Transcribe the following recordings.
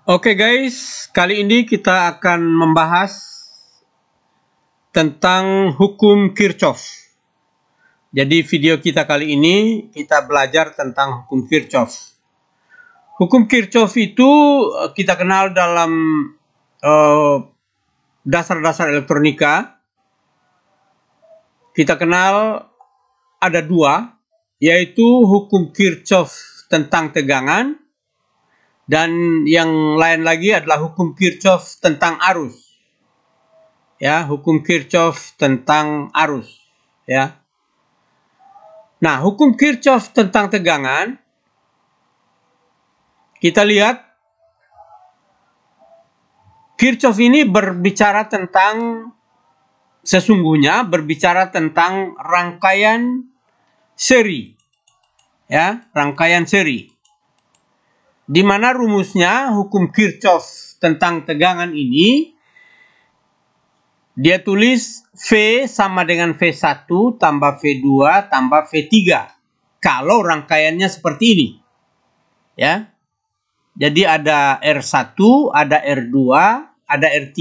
Oke guys, kali ini kita akan membahas tentang hukum Kirchhoff. Jadi video kita kali ini kita belajar tentang hukum Kirchhoff. Hukum Kirchhoff itu kita kenal dalam dasar-dasar elektronika. Kita kenal ada dua, yaitu hukum Kirchhoff tentang tegangan, dan yang lain lagi adalah hukum Kirchhoff tentang arus. Ya, hukum Kirchhoff tentang arus, ya. Nah, hukum Kirchhoff tentang tegangan, kita lihat Kirchhoff ini berbicara tentang rangkaian seri, ya, rangkaian seri. Di mana rumusnya hukum Kirchhoff tentang tegangan ini dia tulis V sama dengan V1 tambah V2 tambah V3 kalau rangkaiannya seperti ini, ya. Jadi ada R1, ada R2, ada R3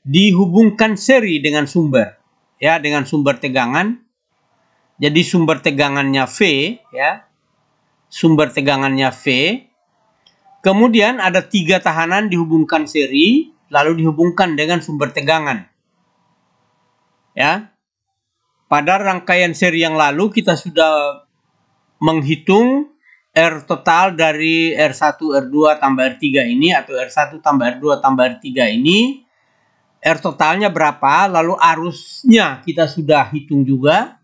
dihubungkan seri dengan sumber, ya, dengan sumber tegangan. Jadi sumber tegangannya V, ya. Sumber tegangannya V. Kemudian ada 3 tahanan dihubungkan seri lalu dihubungkan dengan sumber tegangan. Ya, pada rangkaian seri yang lalu kita sudah menghitung R total dari R1, R2 tambah R3 ini, atau R1 tambah R2 tambah R3 ini. R totalnya berapa, lalu arusnya kita sudah hitung juga.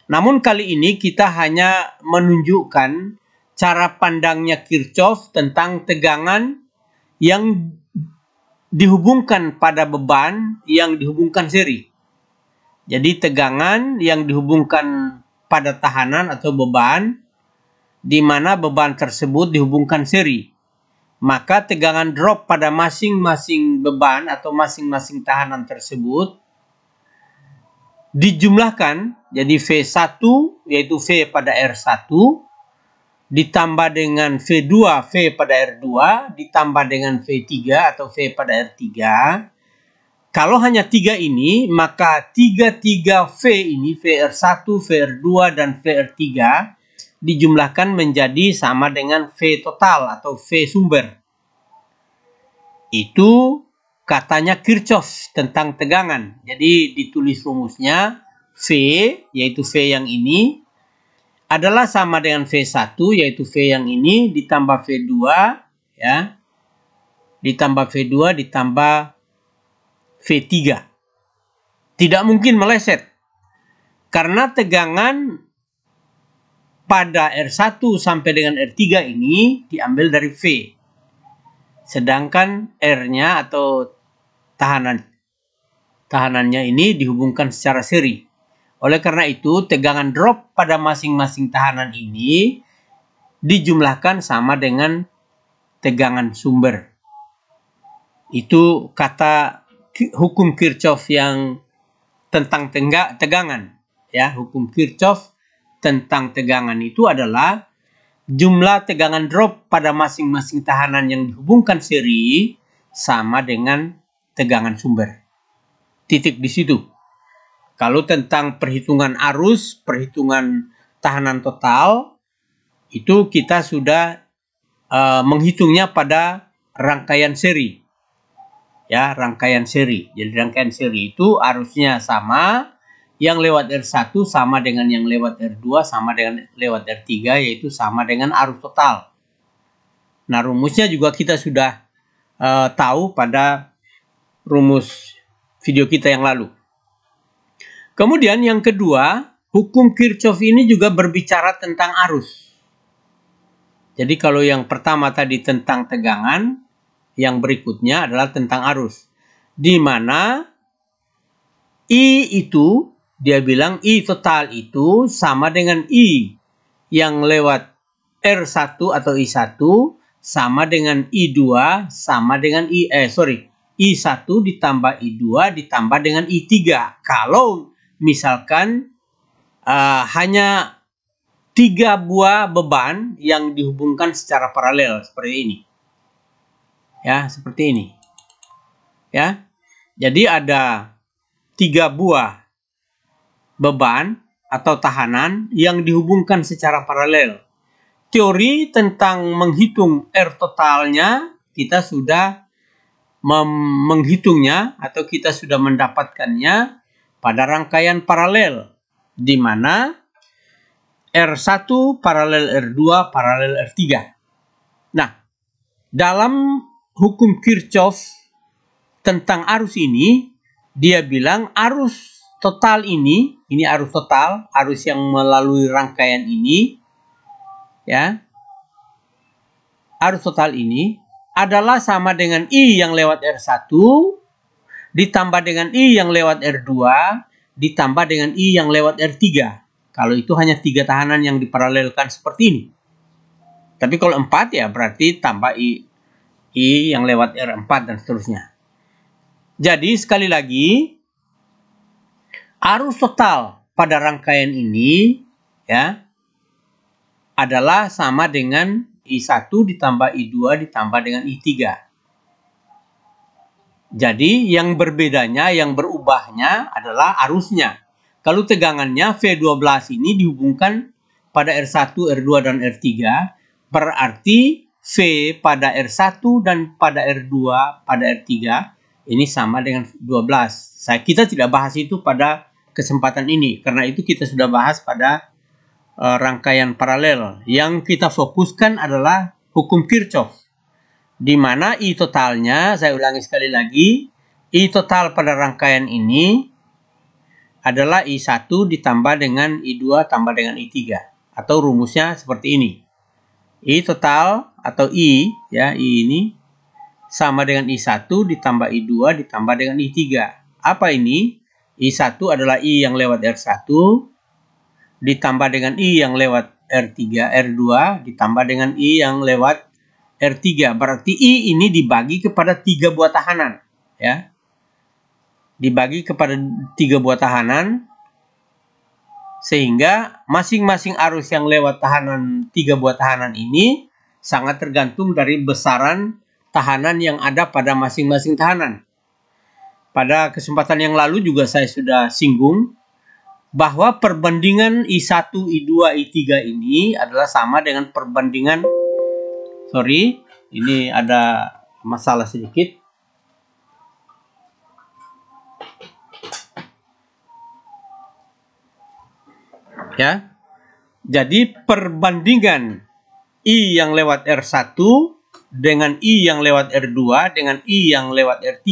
Namun kali ini kita hanya menunjukkan cara pandangnya Kirchhoff tentang tegangan yang dihubungkan pada beban yang dihubungkan seri. Jadi tegangan yang dihubungkan pada tahanan atau beban, di mana beban tersebut dihubungkan seri. Maka tegangan drop pada masing-masing beban atau masing-masing tahanan tersebut dijumlahkan. Jadi V1 yaitu V pada R1 ditambah dengan V2 V pada R2 ditambah dengan V3 atau V pada R3. Kalau hanya 3 ini, maka 3 V ini, VR1, VR2, dan VR3 dijumlahkan menjadi sama dengan V total atau V sumber. Itu katanya Kirchhoff tentang tegangan. Jadi ditulis rumusnya V, yaitu V yang ini, adalah sama dengan V1, yaitu V yang ini, ditambah V2, ya, ditambah V2, ditambah V3. Tidak mungkin meleset karena tegangan pada R1 sampai dengan R3 ini diambil dari V, sedangkan R-nya atau tahanannya ini dihubungkan secara seri. Oleh karena itu tegangan drop pada masing-masing tahanan ini dijumlahkan sama dengan tegangan sumber. Itu kata hukum Kirchhoff yang tentang tegangan, ya. Hukum Kirchhoff tentang tegangan itu adalah jumlah tegangan drop pada masing-masing tahanan yang dihubungkan seri sama dengan tegangan sumber. Titik di situ. Kalau tentang perhitungan arus, perhitungan tahanan total, itu kita sudah menghitungnya pada rangkaian seri. Ya, rangkaian seri. Jadi rangkaian seri itu arusnya sama, yang lewat R1 sama dengan yang lewat R2 sama dengan lewat R3, yaitu sama dengan arus total. Nah, rumusnya juga kita sudah tahu pada rumus video kita yang lalu. Kemudian yang kedua, hukum Kirchhoff ini juga berbicara tentang arus. Jadi kalau yang pertama tadi tentang tegangan, yang berikutnya adalah tentang arus. Di mana I itu, dia bilang I total itu sama dengan I yang lewat R1 atau I1 sama dengan I2 sama dengan I1 ditambah I2 ditambah dengan I3. Kalau misalkan hanya 3 buah beban yang dihubungkan secara paralel seperti ini. Ya, seperti ini. Ya. Jadi ada 3 buah beban atau tahanan yang dihubungkan secara paralel. Teori tentang menghitung R totalnya kita sudah menghitungnya atau kita sudah mendapatkannya pada rangkaian paralel, di mana R1 paralel R2 paralel R3. Nah, dalam hukum Kirchhoff tentang arus ini, dia bilang arus total ini arus total, arus yang melalui rangkaian ini, ya, arus total ini adalah sama dengan I yang lewat R1 ditambah dengan I yang lewat R2 ditambah dengan I yang lewat R3. Kalau itu hanya 3 tahanan yang diparalelkan seperti ini. Tapi kalau 4 ya berarti tambah I yang lewat R4 dan seterusnya. Jadi sekali lagi, arus total pada rangkaian ini ya adalah sama dengan I1 ditambah I2 ditambah dengan I3. Jadi yang berbedanya, yang berubahnya adalah arusnya. Kalau tegangannya V12 ini dihubungkan pada R1, R2, dan R3, berarti V pada R1 dan pada R2 pada R3 ini sama dengan 12. Kita tidak bahas itu pada kesempatan ini, karena itu kita sudah bahas pada rangkaian paralel. Yang kita fokuskan adalah hukum Kirchhoff, di mana I totalnya, saya ulangi sekali lagi, I total pada rangkaian ini adalah I1 ditambah dengan I2 tambah dengan I3. Atau rumusnya seperti ini. I total atau I, ya, I ini sama dengan I1 ditambah I2 ditambah dengan I3. Apa ini? I1 adalah I yang lewat R1 ditambah dengan I yang lewat R3, R2 ditambah dengan I yang lewat R3. Berarti I ini dibagi kepada 3 buah tahanan, ya. Dibagi kepada 3 buah tahanan, sehingga masing-masing arus yang lewat tahanan 3 buah tahanan ini sangat tergantung dari besaran tahanan yang ada pada masing-masing tahanan. Pada kesempatan yang lalu juga saya sudah singgung bahwa perbandingan I1, I2, I3 ini adalah sama dengan perbandingan, sorry, ini ada masalah sedikit. Ya. Jadi perbandingan I yang lewat R1 dengan I yang lewat R2 dengan I yang lewat R3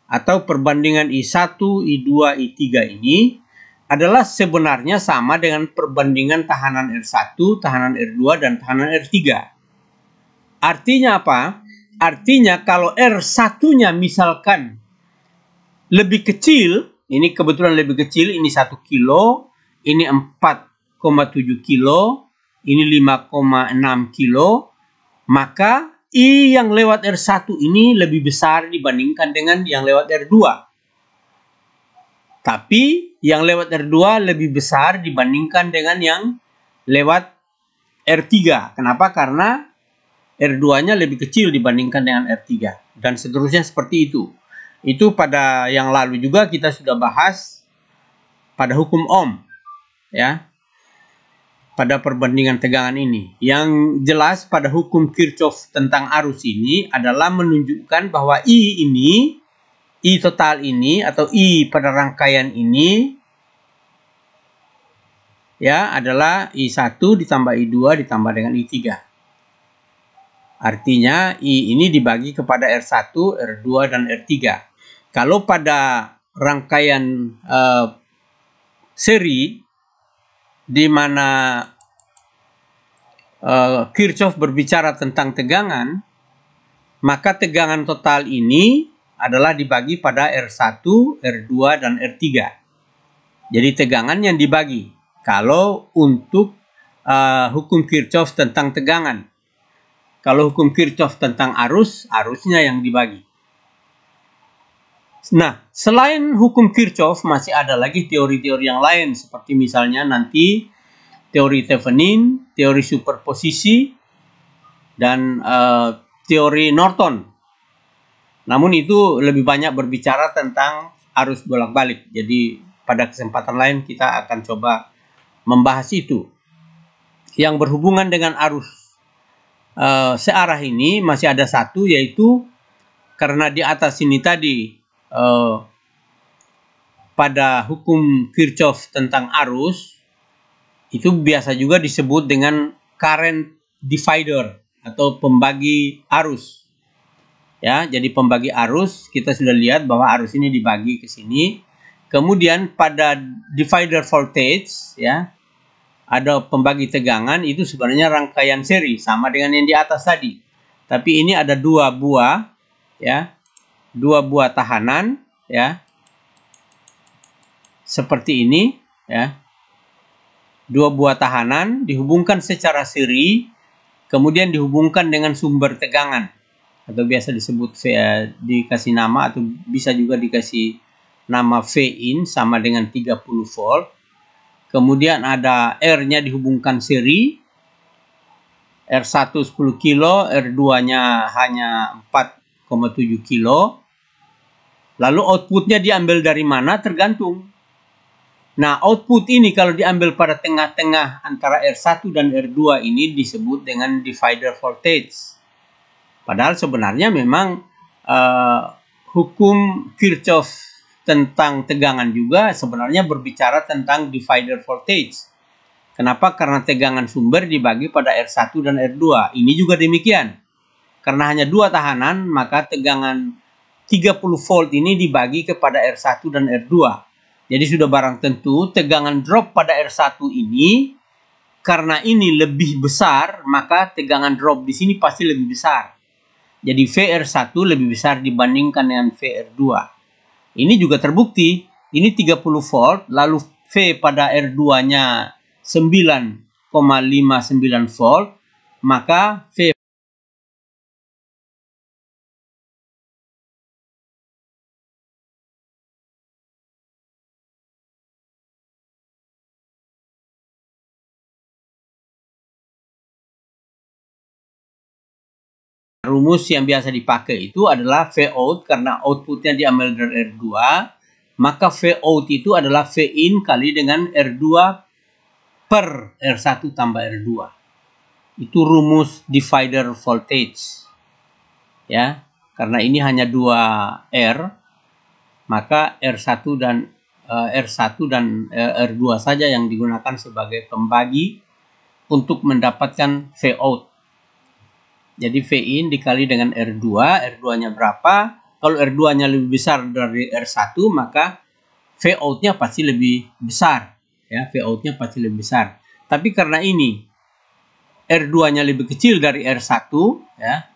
atau perbandingan I1, I2, I3 ini adalah sebenarnya sama dengan perbandingan tahanan R1, tahanan R2 dan tahanan R3. Artinya apa? Artinya kalau R1-nya misalkan lebih kecil, ini kebetulan lebih kecil, ini 1 kilo, ini 4,7 kilo, ini 5,6 kilo, maka I yang lewat R1 ini lebih besar dibandingkan dengan yang lewat R2. Tapi yang lewat R2 lebih besar dibandingkan dengan yang lewat R3. Kenapa? Karena R2-nya lebih kecil dibandingkan dengan R3. Dan seterusnya seperti itu. Itu pada yang lalu juga kita sudah bahas pada hukum Ohm. Ya, pada perbandingan tegangan ini. Yang jelas pada hukum Kirchhoff tentang arus ini adalah menunjukkan bahwa I total ini atau I pada rangkaian ini ya adalah I1 ditambah I2 ditambah dengan I3. Artinya I ini dibagi kepada R1, R2 dan R3. Kalau pada rangkaian seri di mana Kirchhoff berbicara tentang tegangan, maka tegangan total ini adalah dibagi pada R1, R2, dan R3. Jadi tegangan yang dibagi. Kalau untuk hukum Kirchhoff tentang tegangan. Kalau hukum Kirchhoff tentang arus, arusnya yang dibagi. Nah, selain hukum Kirchhoff masih ada lagi teori-teori yang lain, seperti misalnya nanti teori Thevenin, teori superposisi, dan teori Norton. Namun itu lebih banyak berbicara tentang arus bolak-balik. Jadi pada kesempatan lain kita akan coba membahas itu. Yang berhubungan dengan arus searah ini masih ada satu, yaitu karena di atas ini tadi pada hukum Kirchhoff tentang arus itu biasa juga disebut dengan current divider atau pembagi arus. Ya, jadi pembagi arus kita sudah lihat bahwa arus ini dibagi ke sini. Kemudian pada divider voltage, ya, ada pembagi tegangan, itu sebenarnya rangkaian seri sama dengan yang di atas tadi. Tapi ini ada dua buah, ya, dua buah tahanan, ya, seperti ini, ya. Dua buah tahanan dihubungkan secara seri, kemudian dihubungkan dengan sumber tegangan, atau biasa disebut dikasih nama atau bisa juga dikasih nama V-in sama dengan 30 volt. Kemudian ada R-nya dihubungkan seri, R1 10 kilo, R2-nya hanya 4,7 kilo. Lalu outputnya diambil dari mana? Tergantung. Nah, output ini kalau diambil pada tengah-tengah antara R1 dan R2 ini disebut dengan divider voltage. Padahal sebenarnya memang hukum Kirchhoff tentang tegangan juga sebenarnya berbicara tentang divider voltage. Kenapa? Karena tegangan sumber dibagi pada R1 dan R2. Ini juga demikian. Karena hanya dua tahanan, maka tegangan 30 volt ini dibagi kepada R1 dan R2. Jadi sudah barang tentu tegangan drop pada R1 ini, karena ini lebih besar, maka tegangan drop di sini pasti lebih besar. Jadi VR1 lebih besar dibandingkan dengan VR2. Ini juga terbukti. Ini 30 volt, lalu V pada R2-nya 9,59 volt, maka V rumus yang biasa dipakai itu adalah V out, karena outputnya diambil dari R2, maka V out itu adalah V in kali dengan R2 per R1 tambah R2. Itu rumus divider voltage. Ya, karena ini hanya 2 R, maka R1 dan R2 saja yang digunakan sebagai pembagi untuk mendapatkan V out. Jadi V in dikali dengan R2, R2-nya berapa? Kalau R2-nya lebih besar dari R1, maka V out-nya pasti lebih besar. Ya, V out-nya pasti lebih besar. Tapi karena ini R2-nya lebih kecil dari R1, ya,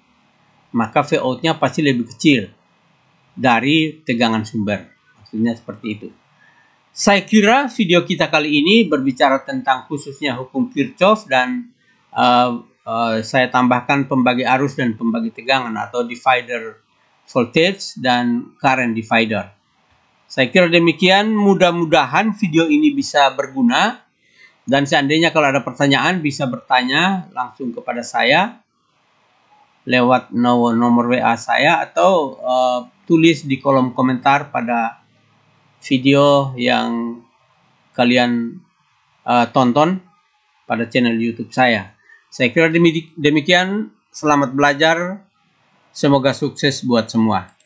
maka V out-nya pasti lebih kecil dari tegangan sumber. Maksudnya seperti itu. Saya kira video kita kali ini berbicara tentang khususnya hukum Kirchhoff dan saya tambahkan pembagi arus dan pembagi tegangan atau divider voltage dan current divider. Saya kira demikian, mudah-mudahan video ini bisa berguna, dan seandainya kalau ada pertanyaan bisa bertanya langsung kepada saya lewat nomor WA saya atau tulis di kolom komentar pada video yang kalian tonton pada channel YouTube saya. Saya kira demikian, selamat belajar, semoga sukses buat semua.